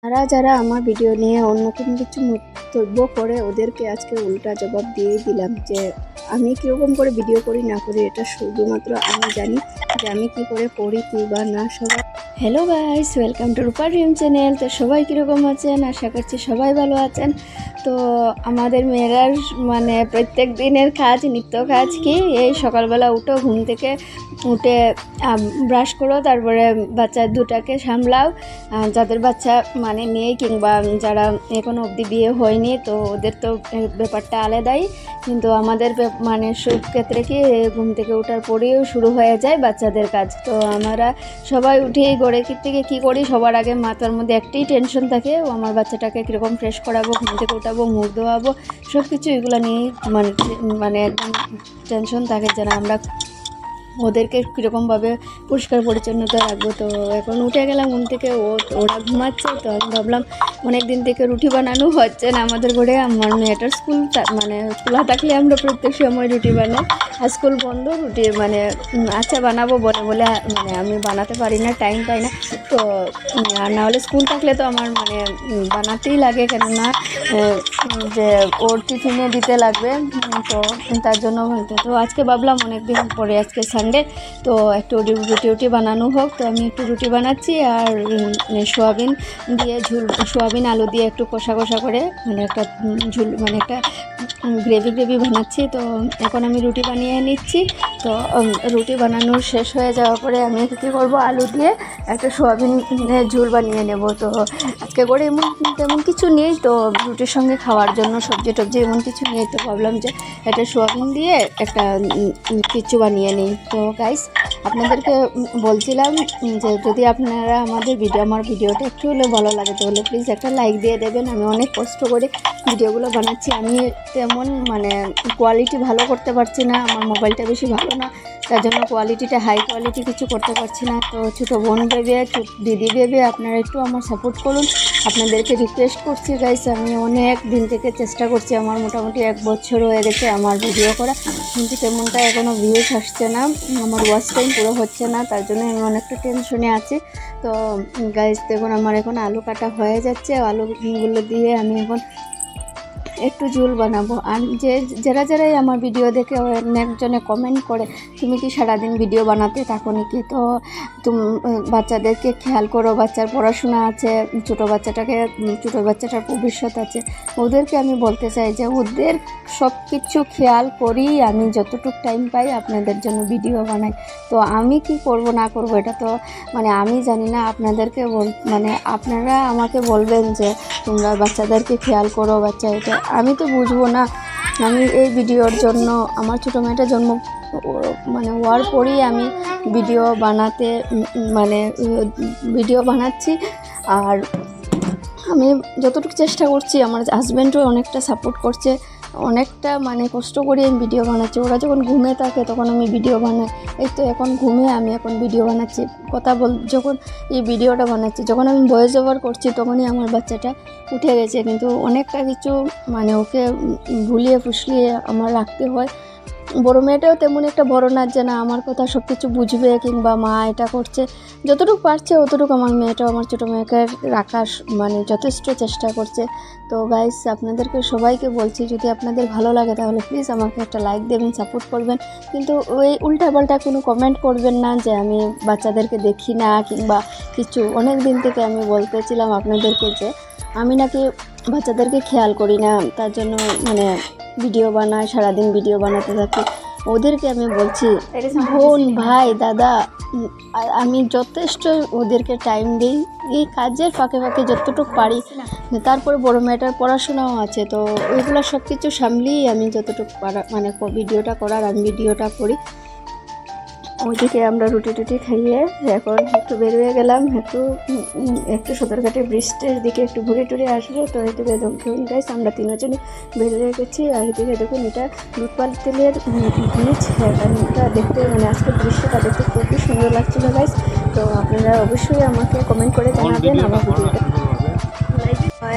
যারা যারা আমার ভিডিও নিয়ে অন্য কোনো কিছু মন্তব্য করে ওদেরকে আজকে উল্টা জবাব দিয়ে দিলাম যে আমি কীরকম করে ভিডিও করি না করি এটা শুধুমাত্র আমি জানি যে আমি কি করে করি কি বা না। সবাই hello guys, welcome to Rupa dream channel. তো সবাই কীরকম আছেন? আশা করছি সবাই ভালো আছেন। তো আমাদের মেয়েরার মানে প্রত্যেক দিনের কাজ, নিত্য কাজ কি, এই সকালবেলা উঠো, ঘুম থেকে উঠে ব্রাশ করো, তারপরে বাচ্চা দুটাকে সামলাও। যাদের বাচ্চা মানে নেই কিংবা যারা এখনো অবধি বিয়ে হয়নি তো ওদের তো ব্যাপারটা আলাদাই, কিন্তু আমাদের মানে সব ক্ষেত্রে কি ঘুম থেকে ওঠার পরেও শুরু হয়ে যায় বাচ্চাদের কাজ। তো আমরা সবাই উঠেই গড়ে থেকে কী করি, সবার আগে মাথার মধ্যে একটাই টেনশন থাকে, আমার বাচ্চাটাকে কীরকম ফ্রেশ করাবো, ঘুম থেকে উঠাবো, মুখ ধোয়াবো, সব কিছু এগুলো নিয়েই মানে একদম টেনশন থাকে যেন আমরা ওদেরকে কীরকমভাবে পরিষ্কার পরিচ্ছন্নতা রাখবো। তো এখন উঠে গেলাম ঘুম থেকে, ওরা ঘুমাচ্ছে। তো আমি ভাবলাম অনেক দিন থেকে রুটি বানানো হচ্ছে না আমাদের ঘরে। আমার মেয়েটার স্কুল মানে খোলা থাকলে আমরা প্রত্যেক সময় রুটি বানাই, আর স্কুল বন্ধ রুটি মানে আচ্ছা বানাবো বলে বলে মানে আমি বানাতে পারি না, টাইম পাই না। তো আর না হলে স্কুল থাকলে তো আমার মানে বানাতেই লাগে, কেননা যে ওর টিফিনে দিতে লাগবে। তো তার জন্য তো আজকে ভাবলাম অনেক দিন পরে, আজকে সানডে, তো একটু রুটি বানানো হোক। তো আমি একটু রুটি বানাচ্ছি আর সোয়াবিন দিয়ে সোয়াবিন আলু দিয়ে একটু কষা করে মানে একটা মানে একটা গ্রেভি বানাচ্ছি। তো এখন আমি রুটি বানিয়ে নিচ্ছি। তো রুটি বানানোর শেষ হয়ে যাওয়ার পরে আমি কী করবো, আলু দিয়ে একটা সোয়াবিনের ঝোল বানিয়ে নেব। তো আজকে করে তেমন কিছু নেই, তো রুটির সঙ্গে খাওয়ার জন্য সবজি টবজি এমন কিছু নেই। তো ভাবলাম যে একটা সোয়াবিন দিয়ে একটা কিছু বানিয়ে নিই। তো গাইস, আপনাদেরকে বলছিলাম যে যদি আপনারা আমার ভিডিওটা একটু হলেও ভালো লাগে তাহলে প্লিজ একটা লাইক দিয়ে দেবেন। আমি অনেক কষ্ট করে ভিডিওগুলো বানাচ্ছি, আমি তেমন মানে কোয়ালিটি ভালো করতে পারছি না, আমার মোবাইলটা বেশি ভালো না, তার জন্য কোয়ালিটিটা হাই কোয়ালিটি কিছু করতে পারছি না। তো ছোটো বোন ভেবে, দিদি ভেবে আপনারা একটু আমার সাপোর্ট করুন, আপনাদেরকে রিকোয়েস্ট করছি গাইস। আমি অনেক দিন থেকে চেষ্টা করছি, আমার মোটামুটি 1 বছর হয়ে গেছে আমার ভিডিও করা, কিন্তু তেমনটা এখনও ভিউজ আসছে না, আমার ওয়াচ টাইম পুরো হচ্ছে না, তার জন্য আমি অনেকটা টেনশনে আছি। তো গাইস দেখুন, আমার এখন আলু কাটা হয়ে যাচ্ছে, আলুগুলো দিয়ে আমি এখন একটু ঝোল বানাবো। আর যারাই আমার ভিডিও দেখে অনেকজনে কমেন্ট করে তুমি কি সারাদিন ভিডিও বানাতে থাকো নাকি, তো বাচ্চাদেরকে খেয়াল করো, বাচ্চার পড়াশোনা আছে, ছোটো বাচ্চাটার ভবিষ্যৎ আছে, ওদেরকে আমি বলতে চাই যে ওদের সব কিছু খেয়াল করি, আমি যতটুকু টাইম পাই আপনাদের জন্য ভিডিও বানাই। তো আমি কি করব না করব এটা তো মানে আমি জানি না, আপনাদেরকে মানে আপনারা আমাকে বলবেন যে তোমরা বাচ্চাদেরকে খেয়াল করো, বাচ্চা এটা আমি তো বুঝবো না। আমি এই ভিডিওর জন্য আমার ছোটো মেয়েটা জন্ম মানে হওয়ার পরেই আমি ভিডিও বানাচ্ছি, আর আমি যতটুকু চেষ্টা করছি, আমার হাজব্যান্ডও অনেকটা সাপোর্ট করছে, অনেকটা মানে কষ্ট করে আমি ভিডিও বানাচ্ছি। ওরা যখন ঘুমে থাকে তখন আমি ভিডিও বানাই, এই তো এখন ঘুমে আমি এখন ভিডিও বানাচ্ছি, যখন এই ভিডিওটা বানাচ্ছি, যখন আমি ভয়েস ওভার করছি তখনই আমার বাচ্চাটা উঠে গেছে, কিন্তু অনেকটা কিছু মানে ওকে ভুলিয়ে ফুসলিয়ে আমার রাখতে হয়। বড়ো মেয়েটাও তেমন একটা বড় না যে না আমার কথা সব কিছু বুঝবে কিংবা মা এটা করছে, যতটুকু পারছে অতটুকু আমার মেয়েটাও, আমার ছোটো মেয়েকে রাখার মানে যথেষ্ট চেষ্টা করছে। তো গাইস, আপনাদেরকে সবাইকে বলছি যদি আপনাদের ভালো লাগে তাহলে প্লিজ আমাকে একটা লাইক দেবেন, সাপোর্ট করবেন, কিন্তু ওই উল্টাপাল্টা কোনো কমেন্ট করবেন না যে আমি বাচ্চাদেরকে দেখি না কিংবা কিছু। অনেক দিন থেকে আমি বলতেছিলাম আপনাদেরকে যে আমি নাকি বাচ্চাদেরকে খেয়াল করি না, তার জন্য মানে ভিডিও বানাই, সারাদিন ভিডিও বানাতে থাকি। ওদেরকে আমি বলছি বোন, ভাই, দাদা, আমি যথেষ্ট ওদেরকে টাইম দিই, এই কাজের ফাঁকে যতটুকু পারি। তারপরে বড় মেয়েটার পড়াশোনাও আছে, তো ওইগুলো সব কিছু সামলেই আমি যতটুকু মানে ভিডিওটা করার আমি ভিডিওটা করি। ওইদিকে আমরা রুটি খাইয়ে এখন একটু বেরিয়ে গেলাম, একটু সদরঘাটে ব্রিজের দিকে একটু ঘুরে আসবো। তো এদিকে দেখুন গাইস, আমরা 3 জনই বেরিয়ে গেছি। আর এদিকে দেখুন এটা লুটপাটেলের ব্রিজ, এটা দেখতে মানে আজকের দৃশ্যটা দেখতে খুবই সুন্দর লাগছিল গাইস। তো আপনারা অবশ্যই আমাকে কমেন্ট করে জানাবেন আমার ভিডিওটা।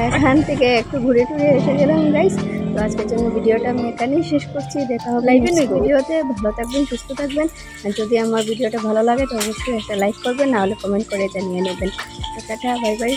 এখান থেকে একটু ঘুরে এসে গেলাম গাইস। তো আজকের জন্য ভিডিওটা আমি এখানেই শেষ করছি, দেখা হবে ভিডিওতে। ভালো থাকবেন, সুস্থ থাকবেন, আর যদি আমার ভিডিওটা ভালো লাগে তো অবশ্যই একটা লাইক করবেন, নাহলে কমেন্ট করে জানিয়ে নেবেন। Tata, bye bye.